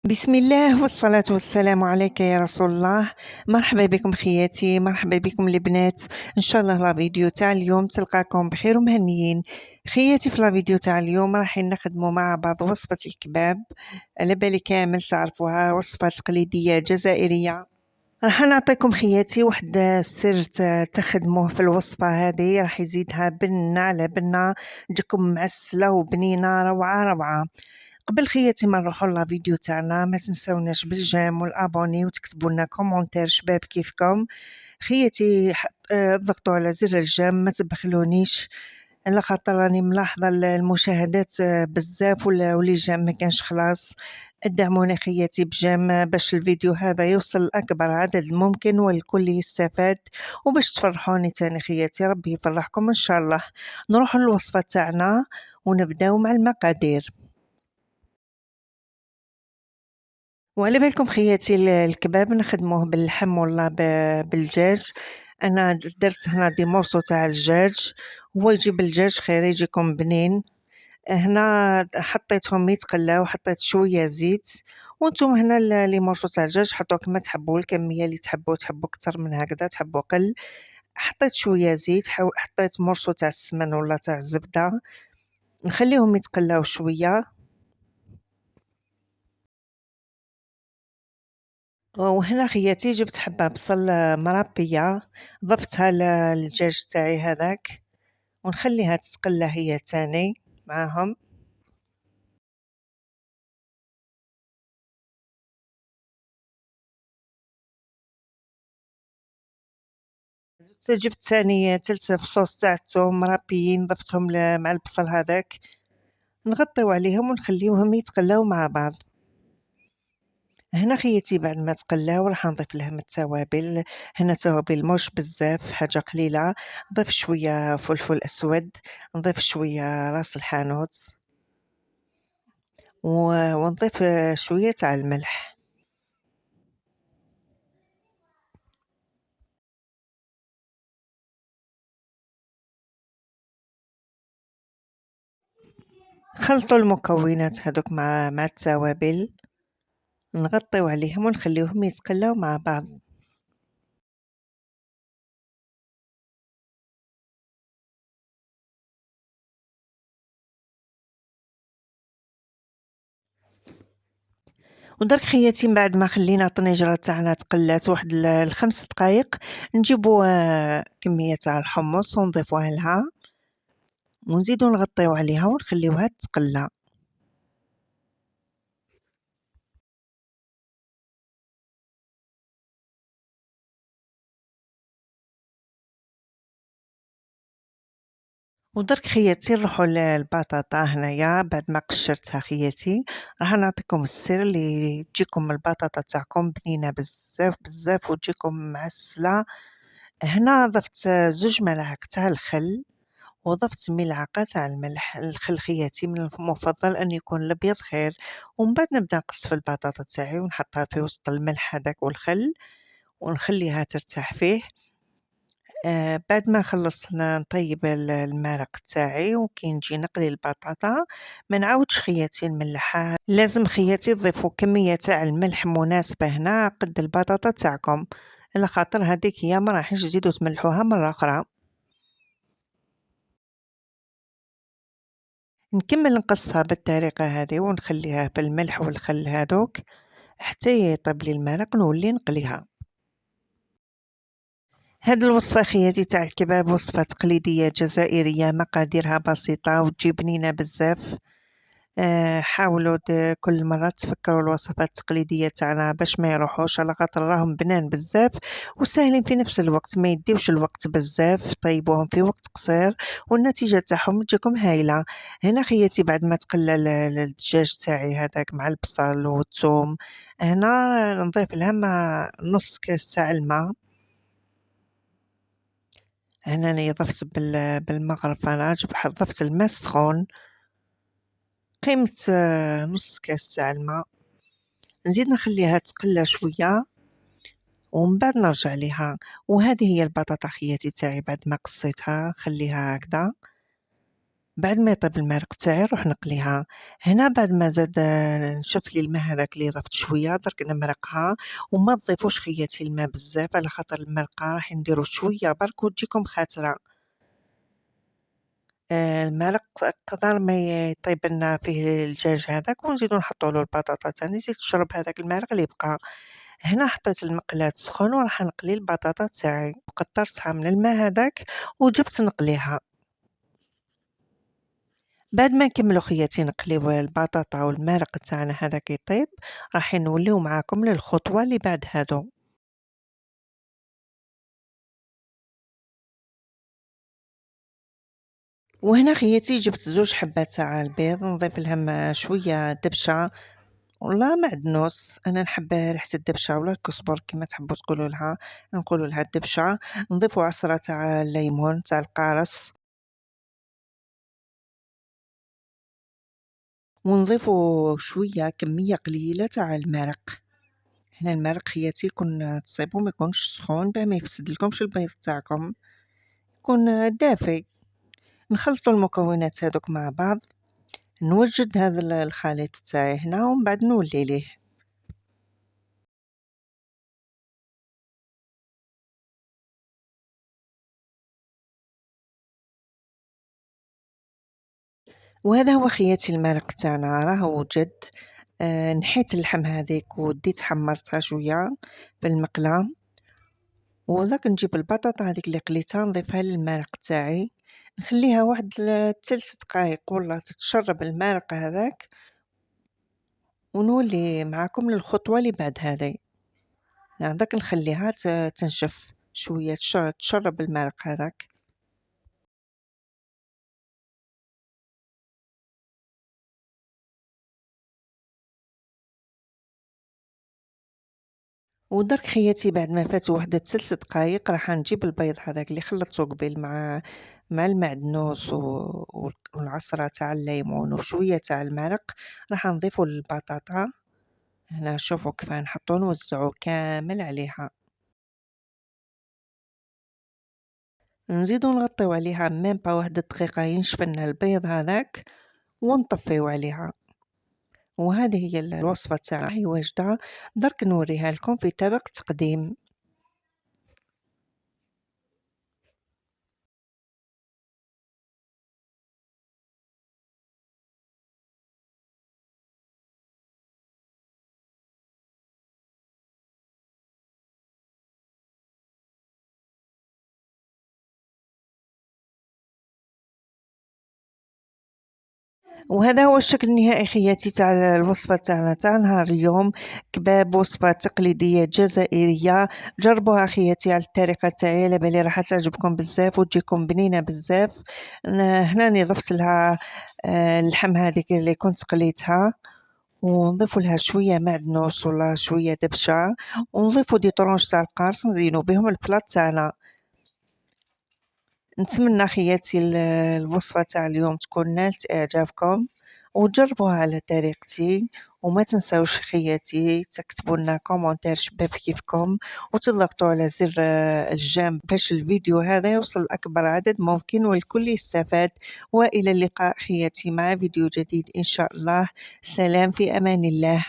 بسم الله والصلاة والسلام عليك يا رسول الله. مرحبا بكم خياتي، مرحبا بكم البنات. ان شاء الله لا فيديو تاع اليوم تلقاكم بخير ومهنيين. خياتي في لا فيديو تاع اليوم رايحين نخدموا مع بعض وصفة الكباب. على بالي كامل تعرفوها، وصفة تقليدية جزائرية. راح نعطيكم خياتي واحد السر تخدموه في الوصفة هذه، راح يزيدها بنة على بنة، تجيكم معسلة وبنينة روعة روعة. قبل خياتي ما نروحوا لا فيديو تاعنا، ما تنساوناش بالجيم والابوني وتكتبوا لنا كومونتير شباب كيفكم. خياتي ضغطوا على زر الجيم، ما تبخلونيش على خاطر راني ملاحظه المشاهدات بزاف ولي جيم ما كانش خلاص. ادعمونا خياتي بجيم باش الفيديو هذا يوصل لاكبر عدد ممكن والكل يستفاد، وباش تفرحوني تاني خياتي. ربي يفرحكم ان شاء الله. نروح للوصفه تاعنا ونبداو مع المقادير. وعلى بالكم خياتي الكباب نخدموه باللحم ولا بالدجاج. انا درت هنا دي مورسو تاع الدجاج، هو يجيب الدجاج خير يجيكم بنين. هنا حطيتهم يتقلاو، حطيت شويه زيت. وانتم هنا لي مورسو تاع الدجاج حطوا كما تحبوا، الكميه اللي تحبوا اكثر من هكذا تحبوا قل. حطيت شويه زيت، حطيت مورسو تاع السمن ولا تاع الزبده، نخليهم يتقلاو شويه. وهنا خياتي جبت حبة بصل مربية، ضفتها للدجاج تاعي هذاك، ونخليها تتقلى هي تاني معاهم. زدت جبت تاني تلت فصوص تاع الثوم مربيين، ضفتهم مع البصل هذاك، نغطيو عليهم ونخليوهم يتقلاو مع بعض. هنا خياتي بعد ما تقلاو راح نضيف لهم التوابل. هنا توابل موش بزاف، حاجة قليلة. نضيف شوية فلفل أسود، نضيف شوية راس الحانوت، ونضيف شوية تاع الملح. خلطوا المكونات هذوك مع التوابل، نغطيو عليهم ونخليوهم يتقلاو مع بعض. ودرك خياتي بعد ما خلينا الطنجرة تاعنا تقلات واحد الخمس دقائق، نجيبو كمية تاع الحمص ونضيفوها لها، ونزيدو نغطيو عليها ونخليوها تقلى. ودرك خياتي نروحو للبطاطا. هنايا بعد ما قشرتها خياتي، راح نعطيكم السر اللي تجيكم البطاطا تاعكم بنينة بزاف بزاف وتجيكم معسلة. هنا ضفت 2 ملاعق تاع الخل، وضفت ملعقة تاع الملح. الخل خياتي من المفضل أن يكون الأبيض خير. ومن بعد نبدأ نقص في البطاطا تاعي ونحطها في وسط الملح هذاك والخل، ونخليها ترتاح فيه. بعد ما خلصت نطيب المرق تاعي وكي نجي نقلي البطاطا، ما نعاودش خياتي نملحها. لازم خياتي تضيفوا كمية تاع الملح مناسبة هنا قد البطاطا تاعكم، على خاطر هذيك هي ما راحش تزيدوا تملحوها مرة أخرى. نكمل نقصها بالطريقة هذه ونخليها بالملح والخل هذوك حتى يطيب لي المرق، نولي نقليها. هاد الوصفة خياتي تاع الكباب وصفة تقليدية جزائرية، مقاديرها بسيطة وتجي بنينة بزاف. حاولوا كل مرة تفكروا الوصفات التقليدية تاعنا باش ما يروحوش، على خاطر راهم بنان بزاف وسهلين في نفس الوقت، ما يديوش الوقت بزاف، طيبوهم في وقت قصير والنتيجة تاعهم تجيكم هايلة. هنا خياتي بعد ما تقلى الدجاج تاعي هذاك مع البصل والثوم، هنا نضيف لها مع نص كاس تاع الماء. هنا أنا ضفت بالمغرفة، أنا ضفت الماء السخون قيمة نص كاس تاع الماء. نزيد نخليها تقلى شوية ومن بعد نرجع ليها. وهذه هي البطاطا خياتي تاعي بعد ما قصيتها، خليها هكذا. بعد ما يطيب المرق تاعي نروح نقليها. هنا بعد ما زاد نشف لي الماء هذاك اللي ضفت شويه درك نمرقها، وما تضيفوش خياتي الماء بزاف على خاطر المرقه راح نديرو شويه برك وتجيكم خاسره. المرق قدر ما يطيب لنا فيه الدجاج هذاك ونزيدو نحطولو البطاطا تاني تزيد تشرب هذاك المرق اللي بقى. هنا حطيت المقلاة تسخن وراح نقلي البطاطا تاعي، كترتها من الماء هذاك وجبت نقليها. بعد ما نكملو خياتي نقليو البطاطا والمرق تاعنا هذاك يطيب، راح نوليو معاكم للخطوة اللي بعد هادو. وهنا خياتي جبت زوج حبات تاع البيض نضيف لهم شوية دبشة ولا معدنوس، انا نحب ريحة الدبشة ولا الكزبر كما تحبوا تقولوا لها، نقولوا لها الدبشة. نضيفوا عصرة تاع الليمون تاع القارص، ونضيفوا شوية كمية قليلة تاع المرق. هنا المرق خياتي يكون تصيبو ما يكونش سخون باه ما يفسدلكمش البيض تاعكم، يكون دافي. نخلطوا المكونات هذوك مع بعض، نوجد هذا الخليط تاعي هنا ومن بعد نولي ليه. وهذا هو خياتي المرق تاعنا راه وجد. نحيت اللحم هذيك وديت حمرتها شويه في المقله، وداك نجيب البطاطا هذيك اللي قليتها نضيفها للمرق تاعي، نخليها واحد 3 دقائق ولا تتشرب المرق هذاك، ونولي معاكم للخطوه اللي بعد هذه. داك نخليها تنشف شويه تشرب المرق هذاك. ودرك خياتي بعد ما فات واحد 3 دقايق راح نجيب البيض هذاك اللي خلطته قبيل مع المعدنوس والعصرة تاع الليمون وشوية تاع المرق، راح نضيفه للبطاطا. هنا شوفوا كيف نحطو نوزعو كامل عليها، نزيدو نغطيو عليها ميم با واحد دقيقة ينشف لنا البيض هذاك ونطفيو عليها. وهذه هي الوصفة تاعنا هي واجدة، درك نوريها لكم في طبق تقديم. وهذا هو الشكل النهائي خياتي تاع الوصفة تاعنا تاع نهار اليوم، كباب وصفة تقليدية جزائرية. جربوها خياتي على الطريقة تاعي، على بالي راح تعجبكم بزاف وتجيكم بنينة بزاف. هنا راني ضفت لها اللحم هذيك اللي كنت قليتها، ونضيف لها شوية معدنوس ولا شوية دبشة، ونضيفو دي طرونش تاع القارص نزينو بهم البلاط تاعنا. نتمنى خياتي الوصفة تاع اليوم تكون نالت إعجابكم وتجربوها على طريقتي. وما تنساوش خياتي تكتبوا لنا كومنتير شباب كيفكم، وتضغطوا على زر الجنب باش الفيديو هذا يوصل لأكبر عدد ممكن والكل يستفاد. وإلى اللقاء خياتي مع فيديو جديد إن شاء الله. سلام في أمان الله.